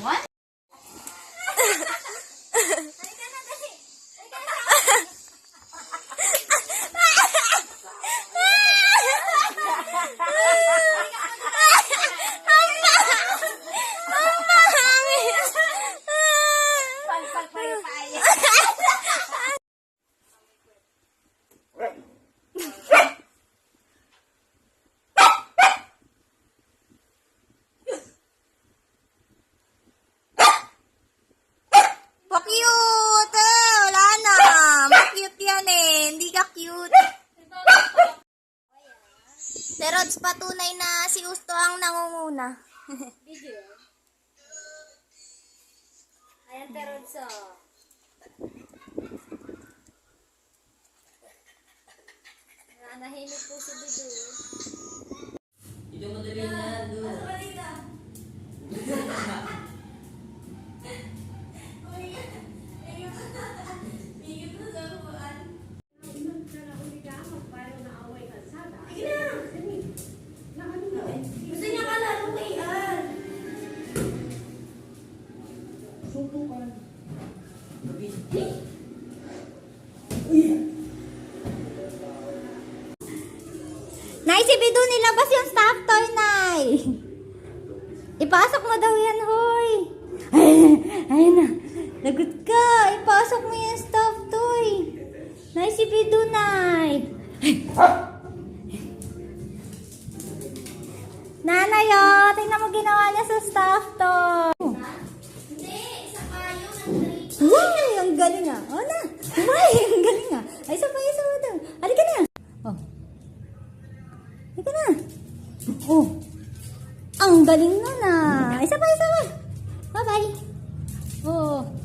What? Pa-cute! Wala na. Ma-cute yan eh. Hindi ka cute. Pero patunay na si Gusto ang nangunguna. Video. Ayan, Terodso. Nanahimik po si Bidu. Ito madali na doon. Gusto niya ka laro kayan. Subukan. Nay, si Bidu nilabas yung stuff toy, Nay. Ipasok mo daw yan, hoy. Ay na. Lagot ka. Ipasok mo yung stuff toy. Nay, si Bidu, Nay. Nanay, oh. Tingnan mo ginawa niya sa stuff toy. Hindi, isa pa yung Uy, ang galing ah. Oh na. Umay, ang galing ah. Ay, isa pa daw. Halika na. Oh. Halika na. Oh. Ang galing nun ah. Isa pa. Bye-bye. Oh.